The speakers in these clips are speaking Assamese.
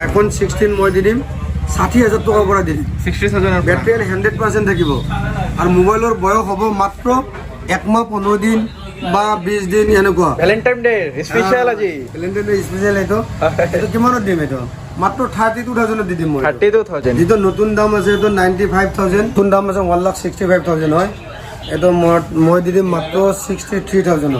এখন 16 মই দি দিম 60,000 টকাৰ পৰা দি দিম 60,000 বেটাৰী 100% থাকিব আৰু মোবাইলৰ বয়স হ'ব মাত্ৰ 1 মাহ 15 দিন বা 20 দিন এনেকুৱা ভ্যালেন্টাইন ডে স্পেশাল আজি ভ্যালেন্টাইন ডে স্পেশাল এইটো কিমানত দিম এইটো মাত্ৰ 32,000 দি দিম মই 32,000 যিটো নতুন দাম আছে এইটো 95,000 নতুন দাম আছে 1,65,000 হয় এইটো মই দি দিম মাত্ৰ 63,000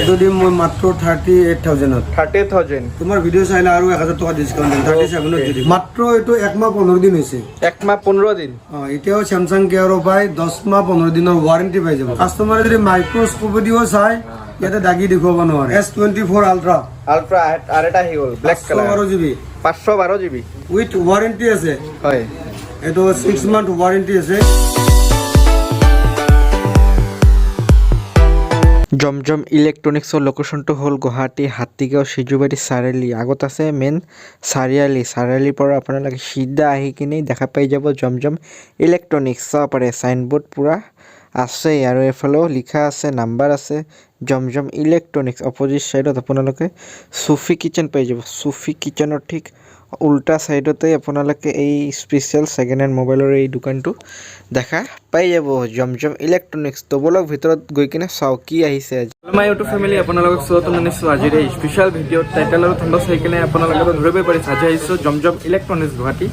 এইটো দিম মই মাত্ৰ 38,000 তোমাৰ ভিডিঅ' চাইলে আৰু 1,000 টকা ডিছকাউণ্ট দিম 37 দি দিম মাত্ৰ এইটো 1 মাহ 15 দিন হৈছে 1 মাহ 15 দিন এতিয়াও স্যামসাং কেয়াৰৰ পাই 10 মাহ 15 দিনৰ ৱাৰেণ্টি পাই যাব কাষ্টমাৰে যদি মাইক্ৰস্কোপ দিও চাই ইয়াতে দাগি দেখুৱাব নোৱাৰে S24 আল্ট্ৰা আৰু এটা আহি গ'ল black colour 512 GB 512 GB with warranty আছে হয় এইটো 6 মান্থ ৱাৰেণ্টি আছে জমজম ইলেক্ট্ৰনিক্সৰ লোকেশ্যনটো হ'ল গুৱাহাটী হাতীগাঁও সিজুবাৰী চাৰিআলি আগত আছে মেইন চাৰিআলিৰ পৰা আপোনালোকে সিধা আহি কিনে দেখা পাই যাব জমজম ইলেক্ট্ৰনিক্স চাব পাৰে চাইনবোৰ্ড পূৰা আছে আৰু এফালেও লিখা আছে নাম্বাৰ আছে জমজম ইলেক্ট্ৰনিক্স অপজিট ছাইডত আপোনালোকে চুফি কিচেন পাই যাব চুফি কিচেনৰ ঠিক উল্টা সাইডতে আপোনালোকে এই স্পেশাল সেকেন্ড হ্যান্ড মোবাইলৰ এই দোকানটো দেখা পাই যাব জমজম ইলেক্ট্ৰনিক্স তো বলক ভিতৰত গৈ কিনে চাও কি আহিছে মাই ইউটিউব ফ্যামিলি আপোনালোকক স্বাগতম জনাইছো আজিৰ এই স্পেশাল ভিডিঅ' টাইটেল আৰু থম্বনেল চাই কিনে আপোনালোকে ধৰিব পাৰিছে আজি আহিছো জমজম ইলেক্ট্ৰনিক্স গুৱাহাটী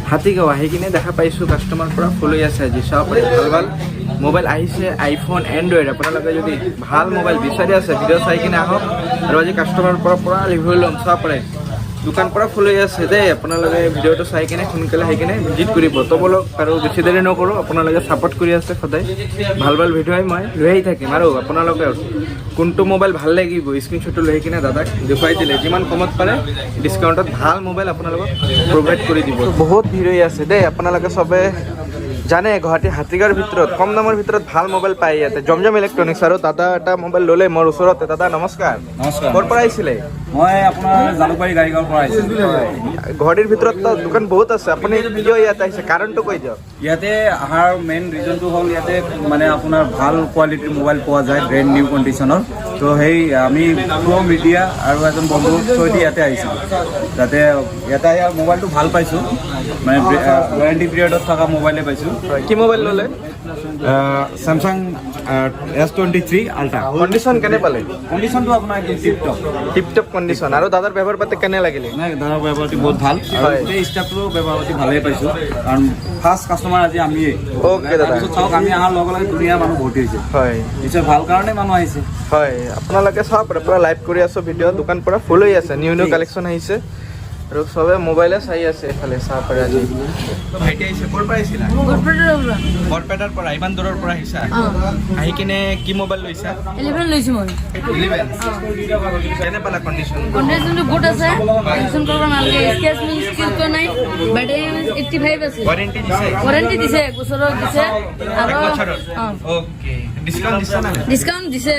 হাতীগাঁও আহি কিনে দেখা পাইছো কাষ্টমাৰ পৰা ফুল হৈ আছে আজি চাব পাৰে ভাল মোবাইল আহিছে আইফোন এন্ড্ৰইড আপোনালোকে যদি ভাল মোবাইল বিচাৰি আছে ভিডিঅ' চাই কিনে আহক আৰু আজি কাষ্টমাৰ পৰা ৰিভিউ ল'ম চাব পাৰে দোকান পৰা ফুল হৈ আছে দেই আপোনালোকে ভিডিঅ'টো চাই কিনে সোনকালে আহি কিনে ভিজিট কৰিব তো বলক আৰু বেছি দেৰি নকৰোঁ আপোনালোকে ছাপোৰ্ট কৰি আছে সদায় ভাল ভিডিঅ' মই লৈ আহি থাকিম আৰু আপোনালোকে কোনটো মোবাইল ভাল লাগিব স্ক্ৰীনশ্বটটো লৈ কিনে দাদাক দেখুৱাই দিলে যিমান কমত পাৰে ডিছকাউণ্টত ভাল মোবাইল আপোনালোকক প্ৰভাইড কৰি দিব বহুত ভিৰ হৈ আছে দেই আপোনালোকে চবে জানে গুৱাহাটী হাতীগাঁৱৰ ভিতৰত কম দামৰ ভিতৰত ভাল মোবাইল পাই ইয়াতে জমজম ইলেক্ট্ৰনিক্স আৰু দাদা এটা মোবাইল ল'লে মোৰ ওচৰতে দাদা নমস্কাৰ ক'ৰ পৰা আহিছিলে মই আপোনাৰ জালুকবাৰী গাড়ীগাঁৱৰ পৰা আহিছিলোঁ গুৱাহাটীৰ ভিতৰত দোকান বহুত আছে আপুনি কিয় ইয়াতে আহিছে কাৰণটো কৈ দিয়ক ইয়াতে অহাৰ মেইন ৰিজনটো হ'ল ইয়াতে মানে আপোনাৰ ভাল কোৱালিটিৰ মোবাইল পোৱা যায় ব্ৰেণ্ড নিউ কণ্ডিশ্যনৰ তো সেই আমি থ্ৰু মিডিয়া আৰু এজন বন্ধু থ্ৰুদি ইয়াতে আহিছোঁ যাতে ইয়াতে আহি মোবাইলটো ভাল পাইছোঁ মানে ৱাৰেণ্টি পিৰিয়ডত থকা মোবাইলে পাইছোঁ কি মোবাইল ল'লে চেমচাং S23 আল্ট্ৰা কণ্ডিশ্যন কেনে পালে কণ্ডিশ্যনটো আপোনাৰ একদম টিপটপ কণ্ডিশ্যন আৰু দাদাৰ ব্যৱহাৰ পাতি কেনে লাগিলে নাই দাদাৰ ব্যৱহাৰ পাতি বহুত ভাল আৰু গোটেই ষ্টাফটোৰো ব্যৱহাৰ পাতি ভালেই পাইছোঁ কাৰণ ফাৰ্ষ্ট কাষ্টমাৰ আজি আমিয়ে অ'কে দাদা চাওক আমি অহাৰ লগে লগে ধুনীয়া মানুহ ভৰ্তি হৈছে হয় নিশ্চয় ভাল কাৰণে মানুহ আহিছে হয় আপোনালোকে চাব পাৰে পূৰা লাইভ কৰি আছোঁ ভিডিঅ' দোকান পূৰা ফুল হৈ আছে নিউ কালেকশ্যন আহিছে আৰু চবে মোবাইলে চাই আছে এফালে চাব পাৰে আজি ভাইটি আহিছে ক'ৰ পৰা আহিছিলা বৰপেটাৰ পৰা ইমান দূৰৰ পৰা আহিছা আহি কিনে কি মোবাইল লৈছা 11 লৈছো মই 11 কেনে পালা কণ্ডিশ্যনটো গুড আছে টেনচন কৰিব নালাগে স্কেচ স্কিলটো নাই বেটাৰী 85 আছে ৱাৰেণ্টি দিছে বছৰৰ দিছে আৰু ওকে ডিসকাউন্ট দিছে না ডিসকাউন্ট দিছে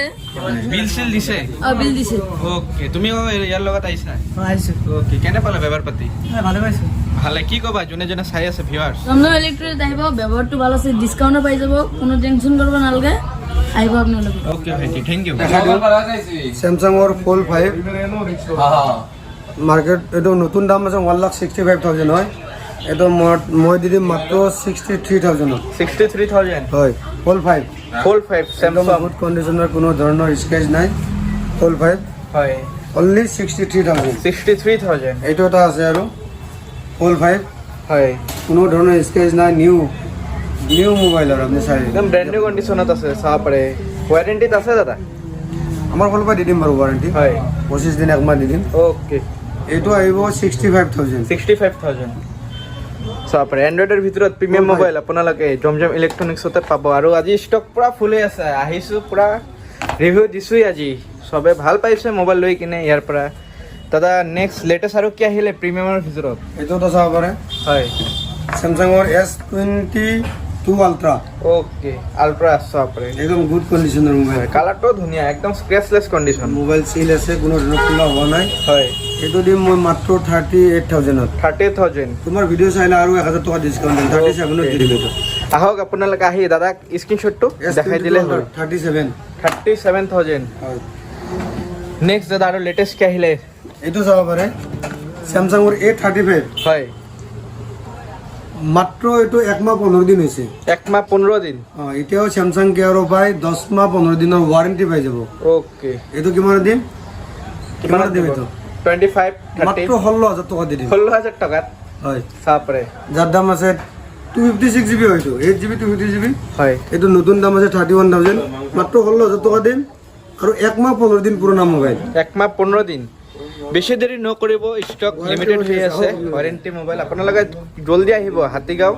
বিল সিল দিছে বিল দিছে ওকে তুমিও ইয়াৰ লগত আহিছা আহিছো ওকে কেনে পালা ব্যৱহাৰ পাতি ভালে পাইছো ভালে কি কবা যোনে যোনে চাই আছে ভিউয়াৰ্স জমজম ইলেক্ট্ৰনিক্স আহিব ব্যৱহাৰটো ভাল আছে ডিসকাউন্ট পাই যাব কোনো টেনচন কৰিব নালাগে আহিব আপোনালোক ওকে ভাইটি থ্যাংক ইউ স্যামসাংৰ ফোল্ড 5 মাৰ্কেট এইটো নতুন দাম আছে 1,65,000 হয় এইটো মই দি দিম মাত্ৰ 63,000 হয় ফোল্ড 5 স্যামসাং গুড কণ্ডিশ্যনৰ কোনো ধৰণৰ স্কেচ নাই ফোল্ড 5 হয় অনলি 63,000 এইটো এটা আছে আৰু ফোল্ড 5 হয় কোনো ধৰণৰ স্কেচ নাই নিউ মোবাইল আৰু আপুনি চাই একদম ব্ৰ্যান্ড নিউ কন্ডিশনত আছে চাব পাৰে ওয়াৰেন্টিত আছে দাদা আমাৰ ফালৰ পৰা দি দিম বাৰু ৱাৰেণ্টি হয় 25 দিন একমাহ দি দিম ওকে এইটো আহিব 65,000 চাব পাৰে এন্ড্ৰইডৰ ভিতৰত প্ৰিমিয়াম মোবাইল আপোনালোকে জমজম ইলেক্ট্ৰনিক্সতে পাব আৰু আজি ষ্টক পুৰা ফুল হৈ আছে আহিছোঁ পুৰা ৰিভিউ দিছোঁই আজি চবে ভাল পাইছে মোবাইল লৈ কিনে ইয়াৰ পৰা দাদা নেক্সট লেটেষ্ট আৰু কি আহিলে প্ৰিমিয়ামৰ ভিতৰত এইটোতো চাব পাৰে হয় স্যামসাংৰ S22 আল্ট্ৰা ওকে আল্ট্ৰা চাব পাৰে একদম গুড কণ্ডিশ্যনৰ মোবাইল কালাৰটো ধুনীয়া একদম স্ক্ৰেচলেছ কণ্ডিশ্যন মোবাইল চিল আছে কোনো ধৰণৰ খোলা হোৱা নাই হয় এইটো দিম মই মাত্ৰ 38,000 30,000 তোমাৰ ভিডিঅ' চাইলে আৰু 1,000 টকা ডিছকাউণ্ট দিম 37 দি দিম এইটো আহক আপোনালোকে আহি দাদাক স্ক্ৰীনশ্বটটো দেখাই দিলে হ'ল 37,000 হয় নেক্সট দাদা আৰু লেটেষ্ট কি আহিলে এইটো চাব পাৰে চেমচাঙৰ A35 হয় মাত্ৰ এইটো 1 মাহ 15 দিন হৈছে 1 মাহ 15 দিন এতিয়াও চেমচাং কেয়াৰৰ পাই 10 মাহ 15 দিনৰ ৱাৰেণ্টি পাই যাব ওকে এইটো কিমান দিম দিম এইটো 25 মাত্ৰ 30 16,000 টকা দি দিম 16000 টাকাত হয় চাপৰে যাৰ দাম আছে 256 GB হয়তো 8 GB 250 GB হয় এইটো নতুন দাম আছে 31,000 মাত্ৰ 16,000 টকা দিম আৰু 1 মাহ 15 দিন পুৰণা মোবাইল 1 মাহ 15 দিন বেছি দেৰি নকৰিব ষ্টক লিমিটেড হৈ আছে ৱাৰেণ্টি মোবাইল আপোনালোকে জলদি আহিব হাতীগাঁও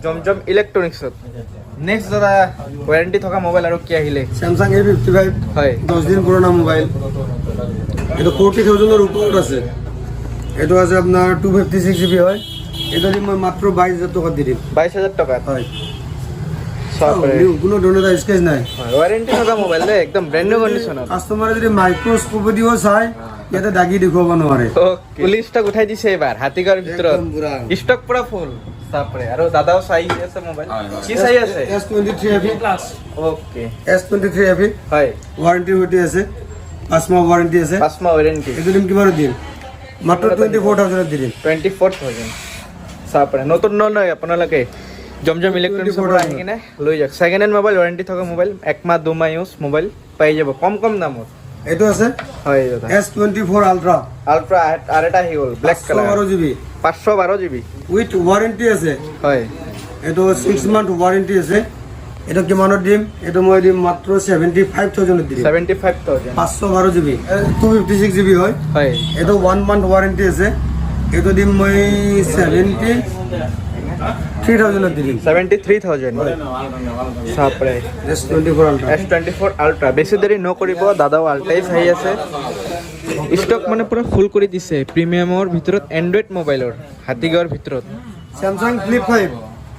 জমজম ইলেক্ট্ৰনিক্সত নেক্সট দাদা ৱাৰেণ্টি থকা মোবাইল আৰু কি আহিলে চেমচাং A55 হয় 10 দিন পুৰণা মোবাইল এইটো 40,000 ৰ ওপৰত আছে এইটো আছে আপোনাৰ 256 GB হয় এটা দিম মই মাত্ৰ 22,000 টকা দি দিম 22000 টাকাত হয় চাপৰে কোনো ধৰণৰ স্কেচ নাই ৱাৰেণ্টি থকা মোবাইল দেই একদম ব্ৰেণ্ড নিউ কণ্ডিশ্যনত কাষ্টমাৰে যদি মাইক্ৰস্কোপ দিও চাই ইয়াতে দাগি দেখুৱাব নোৱাৰে পুলিচ ষ্টক উঠাই দিছে এবাৰ হাতীগাঁৱৰ ভিতৰত একদম পুৰা। ষ্টক পুৰা ফুল চাপৰে আৰু দাদাও চাই আছে মোবাইল কি চাই আছে S23 FE okay S23 FE হয় ৱাৰেণ্টি সৈতে আছে 5 মাহ ৱাৰেণ্টি আছে 5 মাহ ৱাৰেণ্টি এইটো দিম কিমানত দিম মাত্ৰ 24,000 দি দিম 24,000 চাপৰে নতুন নহয় আপোনালোকে জমজম ইলেক্ট্ৰনিক্সৰ পৰা আহি কিনে লৈ যাওক ছেকেণ্ড হেণ্ড মোবাইল ৱাৰেণ্টি থকা মোবাইল 1 মাহ 2 মাহ ইউজ মোবাইল পাই যাব কম দামত এইটো আছে হয় দাদা S24 Ultra আল্ট্ৰা আৰু এটা আহি গ'ল black colour 512 GB 512 GB with warranty আছে হয় এইটো 6 মান্থ ৱাৰেণ্টি আছে এইটো কিমানত দিম এইটো মই দিম মাত্ৰ 75,000 দি দিম 75,000 512 GB 256 GB হয় হয় এইটো 1 মান্থ ৱাৰেণ্টি আছে এইটো দিম মই 73,000 দি দিম 73,000 চাপৰে S24 Ultra S24 আল্ট্ৰা বেছি দেৰি নকৰিব দাদাও আল্ট্ৰাই চাই আছে ষ্টক মানে পুৰা ফুল কৰি দিছে প্ৰিমিয়ামৰ ভিতৰত এণ্ড্ৰইড মোবাইলৰ হাতীগাঁৱৰ ভিতৰত Samsung Flip 5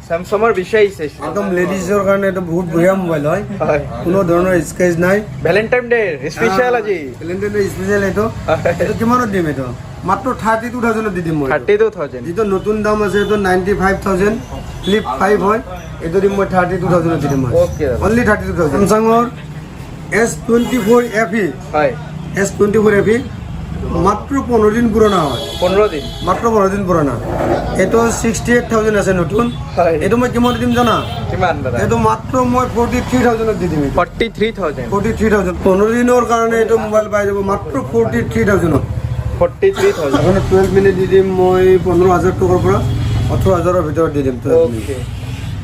চেমচাঙৰ বিচাৰিছে একদম লেডিজৰ কাৰণে এইটো বহুত বঢ়িয়া মোবাইল হয় হয় কোনো ধৰণৰ স্কেচ নাই ভেলেণ্টাইন ডে স্পেচিয়েল আজি ভেলেণ্টাইন স্পেচিয়েল এইটো এইটো কিমানত দিম এইটো মাত্ৰ 32,000 দি দিম মই 32,000 যিটো নতুন দাম আছে এইটো 95,000 ফ্লিপ 5 হয় এইটো দিম মই 32,000 দি দিম মই Okay, দাদা। অনলি 32,000 চেমচাঙৰ S24 FE হয় S24 FE মাত্ৰ 15 দিন পুৰণা হয় 15 দিন মাত্ৰ 15 দিন পুৰণা এইটো 68,000 আছে নতুন হয়। এইটো মই কিমান দিম জানা কিমান দাদা এইটো মাত্ৰ মই 43,000 দি দিম এইটো। 43,000 43,000 15 দিনৰ কাৰণে এইটো মোবাইল পাই যাব মাত্ৰ 43,000 43,000 আপুনি 12 মিনিট দি দিম মই 15,000 টকাৰ পৰা 18,000 ৰ ভিতৰত দি দিম 12 মিনিট ওকে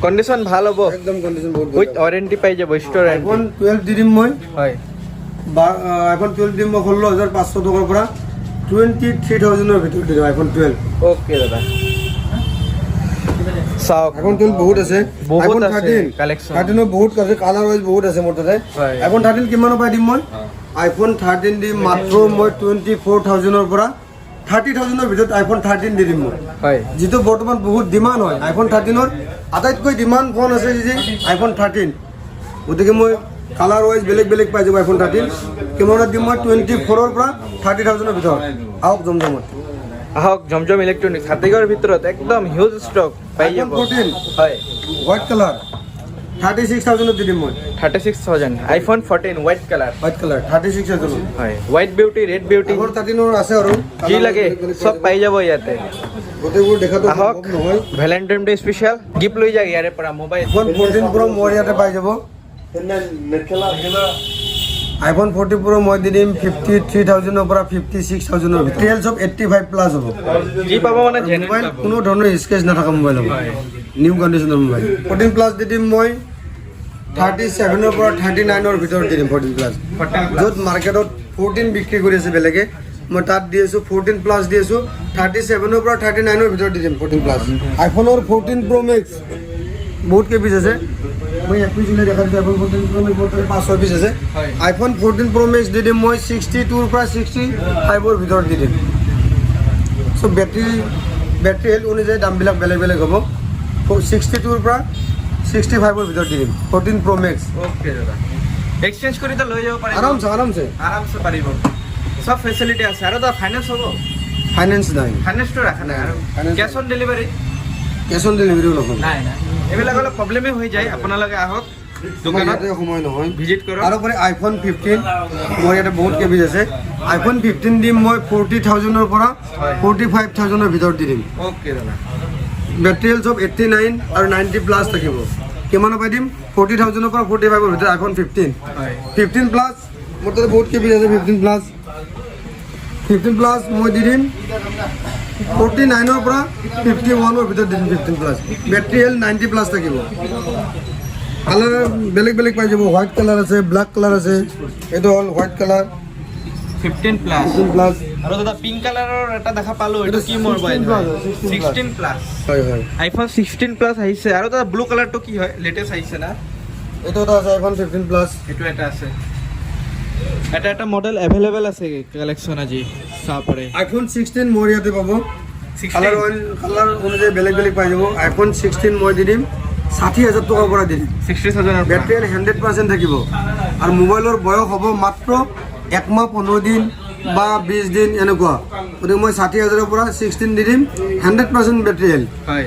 কণ্ডিশ্যন ভাল হ'ব একদম কণ্ডিশ্যন বহুত উইথ ৱাৰেণ্টি পাই যাব ষ্ট'ৰ আইফোন 12 দি দিম মই হয় আইফোন 12 দিম মই 16,500 টকাৰ পৰা 23,000 ৰ ভিতৰত দি দিম আইফোন 12 ওকে দাদা চাওক আইফোন 12 বহুত আছে বহুত আইফোন আছে 13 collection। 13 বহুত আছে কালাৰ ৱাইজ বহুত আছে মোৰ তাতে হয়। আইফোন 13 কিমানৰ পৰা দিম মই আইফোন 13 দিম মাত্ৰ মই 24,000 ৰ পৰা 30,000 ৰ ভিতৰত আইফোন 13 দি দিম মই হয় যিটো বৰ্তমান বহুত ডিমাণ্ড হয় আইফোন 13 ৰ আটাইতকৈ ডিমাণ্ড ফোন আছে যে আইফোন 13 গতিকে মই কালাৰ ৱাইজ বেলেগ পাই যাব আইফোন 13 কিমানত দিম মই 24 ৰ পৰা 30,000 ৰ ভিতৰত আহক জমজমত আহক জমজম ইলেক্ট্ৰনিক্স হাতীগাঁৱৰ ভিতৰত একদম হিউজ ষ্টক পাই যাব iPhone 14 হয় হোৱাইট কালাৰ 36,000 দি দিম মই 36,000 iPhone 14 white colour white colour 36,000 হয় white beauty red beauty iPhone 13 ৰ আছে আৰু যি লাগে চব পাই যাব ইয়াতে গোটেইবোৰ দেখাটো আহক সম্ভৱ নহয় ভেলেণ্টাইন ডে স্পেচিয়েল গিফ্ট লৈ যাওক ইয়াৰে পৰা মোবাইল আইফোন 14 প্ৰ মোৰ ইয়াতে পাই যাব আইফোন 14 প্ৰ মই দি দিম 53,000 ৰ পৰা 56,000 ৰ ভিতৰত ৰিয়েল চব 85 প্লাছ হ'ব যি পাব মানে মোবাইল কোনো ধৰণৰ স্কেচ নাথাকা মোবাইল হ'ব নিউ কণ্ডিশ্যনৰ মোবাইল 14 প্লাছ দি দিম মই 37 ৰ পৰা 39 ৰ ভিতৰত দি দিম 14 প্লাছ য'ত মাৰ্কেটত 14 বিক্ৰী কৰি আছে বেলেগে মই তাত দি আছোঁ 14 প্লাছ দি আছোঁ 37 ৰ পৰা 39 ৰ ভিতৰত দি দিম 14 প্লাছ আইফোনৰ 14 প্ৰ' মেক্স বহুত কেই পিচ আছে মই এক পিচ উলিয়াই দেখাই দিছোঁ আইফোন 14 প্ৰ' মেক্স মোৰ তাতে 500 পিচ আছে আইফোন 14 প্ৰ' মেক্স দি দিম মই 62 ৰ পৰা 65 ৰ ভিতৰত দি দিম চ' বেটাৰী হেল্থ অনুযায়ী দামবিলাক বেলেগ হ'ব 62 ৰ পৰা 65 ৰ ভিতৰত দি দিম 14 প্ৰ' মেক্স ওকে দাদা এক্সচেঞ্জ কৰি তো লৈ যাব পাৰিব আৰামছে আৰামছে পাৰিব সব ফেচিলিটি আছে আৰু দাদা ফাইনেন্স হ'ব ফাইনেন্স নাই ফাইনেন্সটো ৰাখা নাই আৰু Finance- cash on delivery cash on ডেলিভাৰীও নহয় নাই এইবিলাক অলপ প্ৰব্লেমেই হৈ যায় আপোনালোকে আহক দোকানত সময় নহয় ভিজিট কৰক। তাৰোপৰি আইফোন 15 মোৰ ইয়াতে বহুত কেবিজ আছে আইফোন 15 দিম মই 40,000 পৰা 45,000 ভিতৰত দি দিম অ'কে দাদা বেটেৰী হেল্থ চব 89 আৰু 90 প্লাছ থাকিব কিমানৰ পাই দিম 40,000 পৰা 45 ভিতৰত আইফোন 15 হয় 15 প্লাছ মোৰ তাতে বহুত কেবিজ আছে 15 প্লাছ মই দি দিম 49 পৰা 51 ভিতৰত দি দিম 15 প্লাছ বেটেৰী হেল্থ 90 প্লাছ থাকিব কালাৰ বেলেগ বেলেগ পাই যাব হোৱাইট কালাৰ আছে ব্লেক কালাৰ আছে এইটো হ'ল হোৱাইট কালাৰ 15 প্লাছ 15 প্লাছ আৰু দাদা পিংক কালাৰৰ এটা দেখা পালো এইটো কি মোবাইল 16 প্লাছ হয় হয় আইফোন 16 প্লাছ আহিছে আৰু দাদা ব্লু কালাৰটো কি হয় লেটেষ্ট আহিছে না এইটো এটা আছে আইফোন 15 প্লাছ এইটো এটা আছে এটা মডেল এভেইলেবল আছে কালেকশ্যন আজি চাব পাৰে আইফোন 16 মোৰ ইয়াতে পাব 16 কালাৰ অনুযায়ী বেলেগ বেলেগ পাই যাব আইফোন 16 মই দি দিম 60,000 টকাৰ পৰা দি দিম 60,000 বেটেৰী 100% থাকিব আৰু মোবাইলৰ বয়স হ'ব মাত্ৰ 1 মাহ 15 দিন বা 20 দিন এনেকুৱা গতিকে মই 60,000 পৰা 16 দি দিম 100% বেটেৰী হেল্থ হয়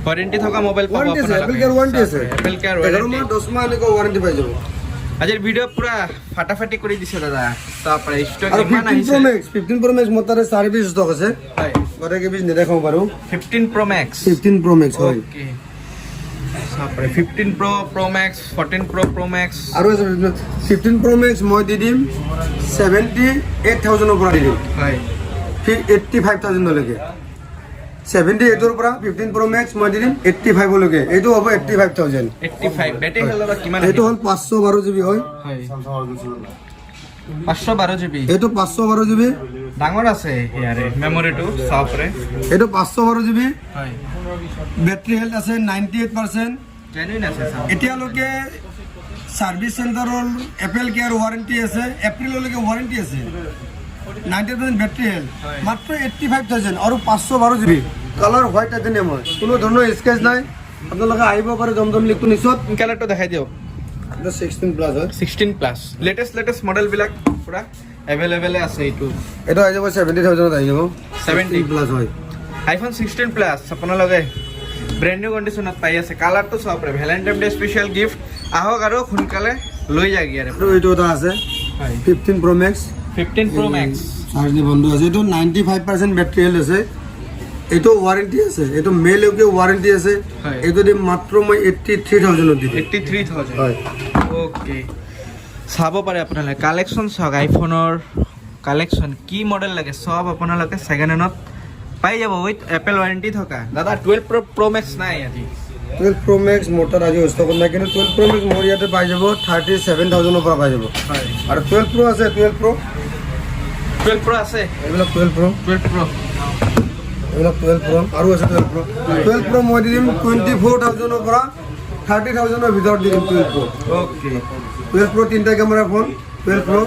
ওয়াৰেন্টি থকা মোবাইল পাব ৱাৰেণ্টি আছে এপল কেয়াৰ ৱাৰেণ্টি আছে এপল কেয়াৰ 11 মাহ 10 মাহ এনেকুৱা ৱাৰেণ্টি পাই যাব আজিৰ ভিডিও পুৰা ফাটাফাটি কৰি দিছে দাদা তাৰ পৰা ষ্টক আৰু ইমান 15 আহিছে Pro Max 15 Pro Max মোৰ তাতে 4 পিছ ষ্টক আছে হয় গোটেই কেবিজ নেদেখাব পাৰোঁ 15 Pro Max 15 Pro Max হয় ওকে চাব পাৰে 15 Pro Max 14 Pro Max আৰু আছে 15 Pro Max মই দি দিম 78,000 পৰা দি দিম হয় 85,000 লৈকে 78 পৰা 15 Pro Max মই দি দিম 85 লৈকে এইটো হ'ব 85,000 85 বেটেৰী হেলবা কিমান এইটো হ'ল 512 GB হয় হয় 512 GB এইটো 512 GB ডাঙৰ আছে ইয়াৰে মেমৰিটো চাব পাৰে এইটো 512 GB হয় বেটাৰী হেল্থ আছে 98% জেনুইন আছে চাব এতিয়ালৈকে সাৰ্ভিস চেণ্টাৰৰ এপল কেয়াৰ ৱাৰেণ্টি আছে এপ্ৰিললৈকে ৱাৰেণ্টি আছে 90% বেটাৰী হেল্থ মাত্ৰ 85,000 আৰু 512 GB কালাৰ হোৱাইট টাইটেনিয়াম হয় কোনো ধৰণৰ স্কেচ নাই আপোনালোকে আহিব পাৰে জমজম লিকটো নিচত কালাৰটো দেখাই দিয়ক এটা 16 প্লাছ হয় 16 প্লাস লেটেষ্ট মডেল বিলাক পুৰা এভেইলেবল আছে এইটো এটা আহি যাব 70,000 আহি যাব 70 প্লাছ হয় আইফোন 16 প্লাস আপোনালোকে ব্ৰেণ্ড নিউ কণ্ডিশ্যনত পাই আছে কালাৰটো চাব পাৰে ভেলেণ্টাইন ডে স্পেচিয়েল গিফ্ট আহক আৰু সোনকালে লৈ যাওক ইয়াৰে আৰু এইটো এটা আছে হয় 15 Pro Max 15 Pro Max charge দি বন্ধ আছে এইটো 95% বেটাৰী হেল্থ আছে এইটো ৱাৰেণ্টি আছে এইটো মেলৈকে ৱাৰেণ্টি আছে হয়। এইটো দি মাত্ৰ মই 83,000 দি দিম 83,000 হয় ওকে চাব পাৰে আপোনালোকে কালেকশ্যন চাওক আইফোনৰ কালেকশ্যন কি মডেল লাগে সব আপোনালোকে ছেকেণ্ড হেণ্ডত পাই যাব উইথ এপল ৱাৰেণ্টি থকা দাদা 12 Pro Max নাই আজি 12 Pro Max মোৰ তাত আজি ষ্টকত নাই কিন্তু 12 Pro Max মোৰ ইয়াতে পাই যাব 37,000 পৰা পাই যাব হয় আৰু 12 Pro আছে 12 Pro 12 Pro আছে এইবিলাক 12 Pro 12 Pro এইবিলাক 12 Pro আৰু আছে 12 Pro 12 Pro মই দি দিম 24,000 পৰা 30,000 ভিতৰত দি দিম 12 Pro ওকে 12 Pro তিনিটা কেমেৰা ফোন 12 Pro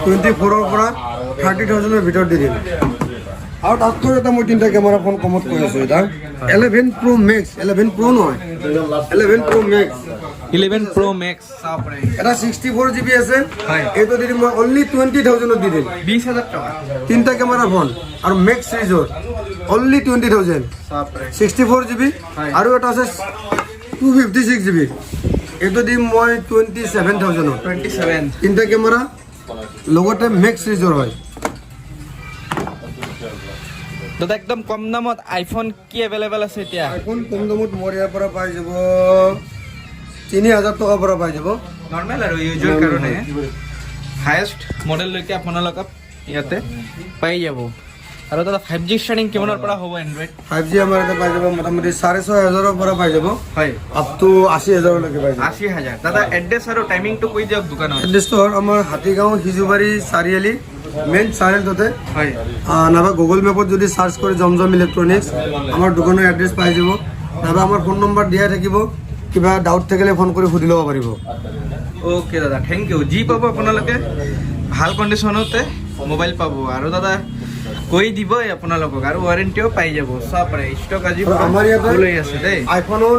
24 পৰা 30,000 ভিতৰত দি দিম আৰু তাতকৈ এটা মই তিনিটা কেমেৰা ফোন কমত কৈ আছোঁ এটা 11 Pro Max 11 Pro নহয় 11 Pro Max 11 Pro Max চাব পাৰে এটা 64 GB আছে হয়। এইটো দি দিম মই অনলি 20,000 দি দিম 20,000 টকা তিনিটা কেমেৰা ফোন আৰু মেক্স চিৰিজৰ অনলি 20,000 চাব পাৰে 64 GB হয়। আৰু এটা আছে 256 GB এইটো দিম মই 27,000 27 তিনিটা কেমেৰা লগতে মেক্স চিৰিজৰ হয় দাদা একদম কম দামত আইফোন কি এভেইলেবল আছে এতিয়া আইফোন কম দামত মোৰ ইয়াৰ পৰা পাই যাব 3,000 টকাৰ পৰা পাই যাব নৰ্মেল আৰু ইউজুৱেল কাৰণে হায়েষ্ট মডেললৈকে আপোনালোকক ইয়াতে পাই যাব আৰু দাদা 5G ষ্টাৰ্টিং কিমানৰ পৰা হ'ব এণ্ড্ৰইড 5G আমাৰ ইয়াতে পাই যাব মোটামুটি 6,500 পৰা পাই যাব হয় আপ টু 80,000 লৈকে পাই যাব 80,000 দাদা এড্ৰেছ আৰু টাইমিংটো কৈ দিয়ক দোকানৰ এড্ৰেছটো হ'ল আমাৰ হাতীগাঁও সিজুবাৰী চাৰিআলি মেইন চাৰিআলিতে হয় নাইবা গুগল মেপত যদি চাৰ্চ কৰি জমজম ইলেক্ট্ৰনিক্স আমাৰ দোকানৰ এড্ৰেছ পাই যাব নাইবা আমাৰ ফোন নম্বৰ দিয়াই থাকিব কিবা ডাউট থাকিলে ফোন কৰি সুধি ল'ব পাৰিব ওকে দাদা থেংক ইউ যি পাব আপোনালোকে ভাল কণ্ডিশ্যনতে মোবাইল পাব আৰু দাদা কৈ দিবই আপোনালোকক আৰু ৱাৰেণ্টিও পাই যাব চাব পাৰে ষ্টক আজি আৰু আমাৰ ইয়াতে ফুল হৈ আছে দেই আইফোনৰ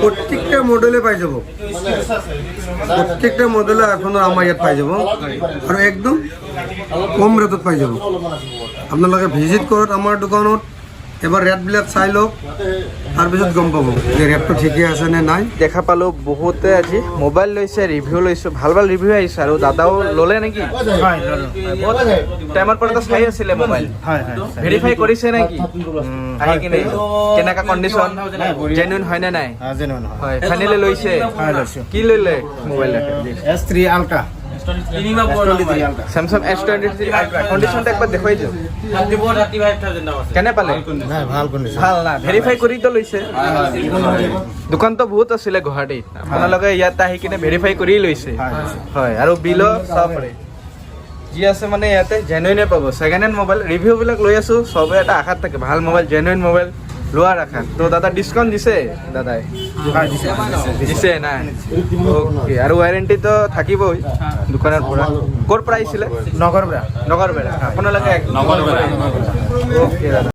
প্ৰত্যেকটা মডেলে পাই যাব প্ৰত্যেকটা মডেলে আইফোনৰ আমাৰ ইয়াত পাই যাব আৰু একদম কম ৰেটত পাই যাব আপোনালোকে ভিজিট কৰক আমাৰ দোকানত এবাৰ ৰেটবিলাক চাই লওক, তাৰপিছত গম পাব যে ৰেটটো ঠিকে আছে নে নাই। দেখা পালোঁ বহুতে আজি মোবাইল লৈছে, ৰিভিউ লৈছোঁ, ভাল ভাল ৰিভিউ আহিছে। আৰু দাদাও ল'লে নেকি? বহুত টাইমৰ পৰা তো চাই আছিলে মোবাইল, ভেৰিফাই কৰিছে নেকি আহি কিনে? কেনেকা কণ্ডিশ্যন, জেনুইন হয় নে নাই? হয়, ফাইনেলি লৈছে। কি ল'লে mobile? S3 Ultra, Samsung S23 Ultra. কণ্ডিশ্যনটো একবাৰ দেখুৱাই দিওঁ। কেনে পালে? ভাল কণ্ডিশ্যন। ভাল না, ভেৰিফাই কৰিতো লৈছে। দোকানটো বহুত আছিলে গুৱাহাটীত, আপোনালোকে ইয়াত আহি কিনে ভেৰিফাই কৰি লৈছে। হয়, আৰু বিলো চাব পাৰে, যি আছে মানে ইয়াতে জেনুইনে পাব। ছেকেণ্ড হেণ্ড মোবাইল ৰিভিউবিলাক লৈ আছোঁ, চবে এটা আশাত থাকে ভাল মোবাইল, জেনুইন মোবাইল লোৱাৰ আশাত। তো দাদা ডিছকাউণ্ট দিছে? দাদাই দিছে নাই? অ'কে, আৰু ৱাৰেণ্টিটো থাকিবই দোকানৰ পৰা। ক'ৰ পৰা আহিছিলে? নগৰ পৰা। নগৰবেৰা। আপোনালোকে নগৰবেৰা। অ'কে দাদা।